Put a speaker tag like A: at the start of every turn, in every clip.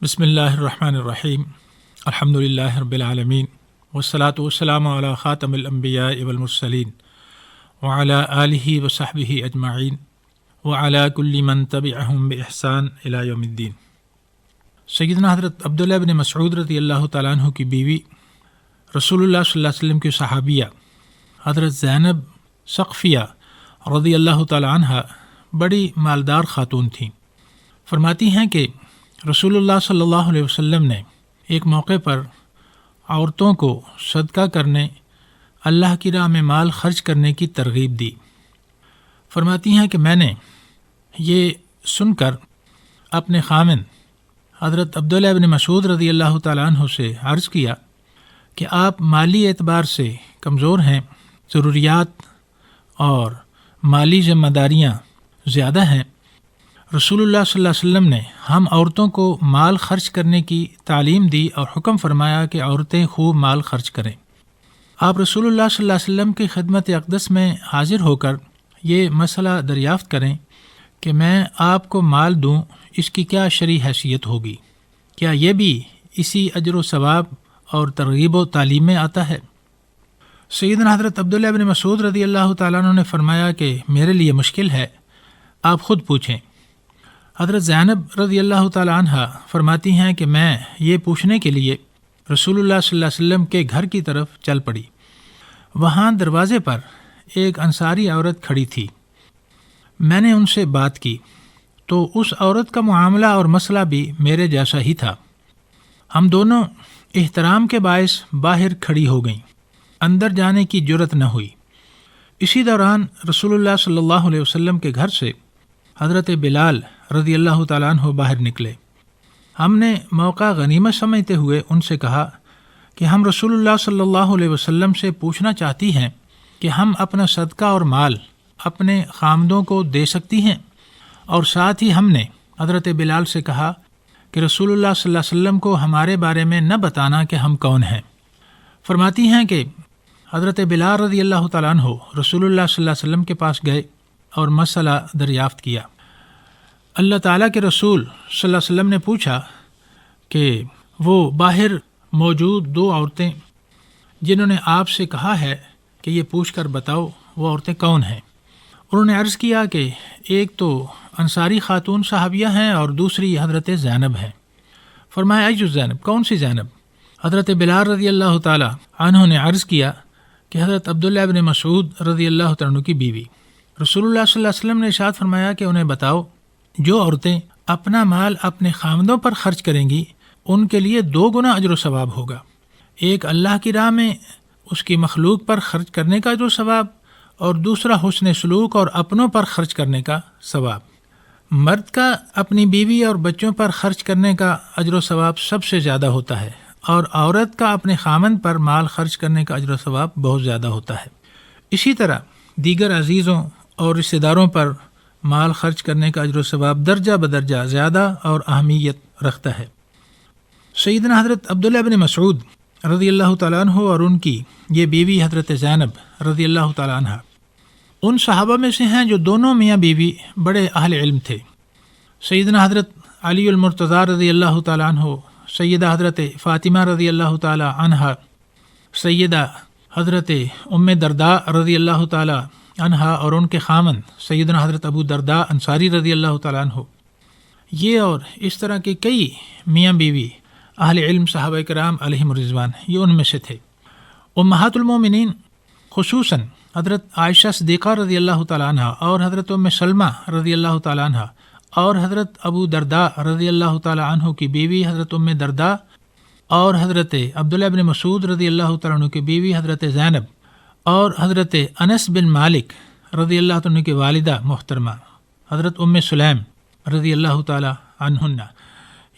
A: بسم اللہ الرحمن الرحیم الحمد للہ رب العالمین والصلاة والسلام علی خاتم الانبیاء والمرسلین وعلی آلہ وصحبہ اجمعین وعلی کل من تبعہم بإحسان الی یوم الدین۔ سیدنا حضرت عبداللہ بن مسعود رضی اللہ تعالیٰ عنہ کی بیوی، رسول اللہ صلی اللہ علیہ وسلم کی صحابیہ حضرت زینب ثقفیہ رضی اللہ تعالیٰ عنہ بڑی مالدار خاتون تھیں۔ فرماتی ہیں کہ رسول اللہ صلی اللہ علیہ وسلم نے ایک موقع پر عورتوں کو صدقہ کرنے، اللہ کی راہ میں مال خرچ کرنے کی ترغیب دی۔ فرماتی ہیں کہ میں نے یہ سن کر اپنے خامن حضرت عبداللہ بن مسعود رضی اللہ تعالیٰ عنہ سے عرض کیا کہ آپ مالی اعتبار سے کمزور ہیں، ضروریات اور مالی ذمہ داریاں زیادہ ہیں۔ رسول اللہ صلی اللہ علیہ وسلم نے ہم عورتوں کو مال خرچ کرنے کی تعلیم دی اور حکم فرمایا کہ عورتیں خوب مال خرچ کریں۔ آپ رسول اللہ صلی اللہ علیہ وسلم کی خدمت اقدس میں حاضر ہو کر یہ مسئلہ دریافت کریں کہ میں آپ کو مال دوں، اس کی کیا شرعی حیثیت ہوگی؟ کیا یہ بھی اسی اجر و ثواب اور ترغیب و تعلیم میں آتا ہے؟ سیدنا حضرت عبداللہ بن مسعود رضی اللہ تعالیٰ عنہ نے فرمایا کہ میرے لیے مشکل ہے، آپ خود پوچھیں۔ حضرت زینب رضی اللہ تعالیٰ عنہ فرماتی ہیں کہ میں یہ پوچھنے کے لیے رسول اللہ صلی اللہ علیہ وسلم کے گھر کی طرف چل پڑی۔ وہاں دروازے پر ایک انصاری عورت کھڑی تھی۔ میں نے ان سے بات کی تو اس عورت کا معاملہ اور مسئلہ بھی میرے جیسا ہی تھا۔ ہم دونوں احترام کے باعث باہر کھڑی ہو گئیں، اندر جانے کی جرت نہ ہوئی۔ اسی دوران رسول اللہ صلی اللہ علیہ وسلم کے گھر سے حضرت بلال رضی اللہ تعالیٰ عنہ باہر نکلے۔ ہم نے موقع غنیمت سمجھتے ہوئے ان سے کہا کہ ہم رسول اللہ صلی اللہ علیہ وسلم سے پوچھنا چاہتی ہیں کہ ہم اپنا صدقہ اور مال اپنے خامدوں کو دے سکتی ہیں، اور ساتھ ہی ہم نے حضرت بلال سے کہا کہ رسول اللہ صلی اللہ علیہ وسلم کو ہمارے بارے میں نہ بتانا کہ ہم کون ہیں۔ فرماتی ہیں کہ حضرت بلال رضی اللہ تعالیٰ عنہ رسول اللہ صلی اللہ علیہ وسلم کے پاس گئے اور مسئلہ دریافت کیا۔ اللہ تعالیٰ کے رسول صلی اللہ علیہ وسلم نے پوچھا کہ وہ باہر موجود دو عورتیں جنہوں نے آپ سے کہا ہے کہ یہ پوچھ کر بتاؤ وہ عورتیں کون ہیں؟ انہوں نے عرض کیا کہ ایک تو انصاری خاتون صحابیہ ہیں اور دوسری حضرت زینب ہیں۔ فرمایا ایجو زینب، کون سی زینب؟ حضرت بلال رضی اللہ تعالیٰ عنہ نے عرض کیا کہ حضرت عبداللہ بن مسعود رضی اللہ تعالیٰ عنہ کی بیوی۔ رسول اللہ صلی اللہ علیہ وسلم نے ارشاد فرمایا کہ انہیں بتاؤ، جو عورتیں اپنا مال اپنے خامدوں پر خرچ کریں گی ان کے لیے 2 گنا اجر و ثواب ہوگا، ایک اللہ کی راہ میں اس کی مخلوق پر خرچ کرنے کا اجر و ثواب، اور دوسرا حسن سلوک اور اپنوں پر خرچ کرنے کا ثواب۔ مرد کا اپنی بیوی اور بچوں پر خرچ کرنے کا اجر و ثواب سب سے زیادہ ہوتا ہے، اور عورت کا اپنے خامند پر مال خرچ کرنے کا اجر و ثواب بہت زیادہ ہوتا ہے۔ اسی طرح دیگر عزیزوں اور رشتہ داروں پر مال خرچ کرنے کا اجر و ثواب درجہ بدرجہ زیادہ اور اہمیت رکھتا ہے۔ سیدنا حضرت عبداللہ بن مسعود رضی اللہ تعالیٰ عنہ اور ان کی یہ بیوی حضرت زینب رضی اللہ تعالیٰ عنہ ان صحابہ میں سے ہیں جو دونوں میاں بیوی بڑے اہل علم تھے۔ سیدنا حضرت علی المرتضیٰ رضی اللہ تعالیٰ عنہ، سیدہ حضرت فاطمہ رضی اللہ تعالیٰ عنہ، سیدہ حضرت ام درداء رضی اللہ تعالیٰ عنہ اور ان کے خامن سیدنا حضرت ابو درداء انصاری رضی اللہ تعالیٰ عنہ، یہ اور اس طرح کے کئی میاں بیوی اہل علم صحابہ کرام علیہم الرضوان یہ ان میں سے تھے۔ امہات المومنین خصوصاً حضرت عائشہ صدیقہ رضی اللہ تعالیٰ عنہ اور حضرت ام سلمہ رضی اللہ تعالیٰ عنہ اور حضرت ابو درداء رضی اللہ تعالیٰ عنہ کی بیوی حضرت ام درداء اور حضرت عبداللہ بن مسعود رضی اللہ تعالیٰ عنہ کی بیوی حضرت زینب اور حضرت انس بن مالک رضی اللہ تعالیٰ عنہ کی والدہ محترمہ حضرت ام سلیم رضی اللہ تعالیٰ عنہن،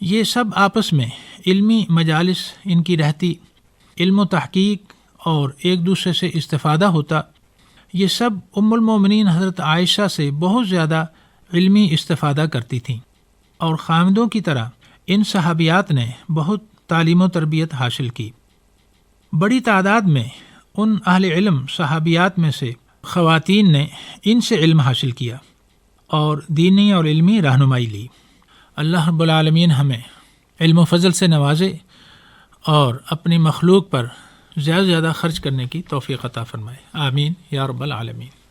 A: یہ سب آپس میں علمی مجالس ان کی رہتی، علم و تحقیق اور ایک دوسرے سے استفادہ ہوتا۔ یہ سب ام المومنین حضرت عائشہ سے بہت زیادہ علمی استفادہ کرتی تھیں، اور خامدوں کی طرح ان صحابیات نے بہت تعلیم و تربیت حاصل کی۔ بڑی تعداد میں ان اہل علم صحابیات میں سے خواتین نے ان سے علم حاصل کیا اور دینی اور علمی رہنمائی لی۔ اللہ رب العالمین ہمیں علم و فضل سے نوازے اور اپنی مخلوق پر زیادہ سے زیادہ خرچ کرنے کی توفیق عطا فرمائے. آمین یا رب العالمین.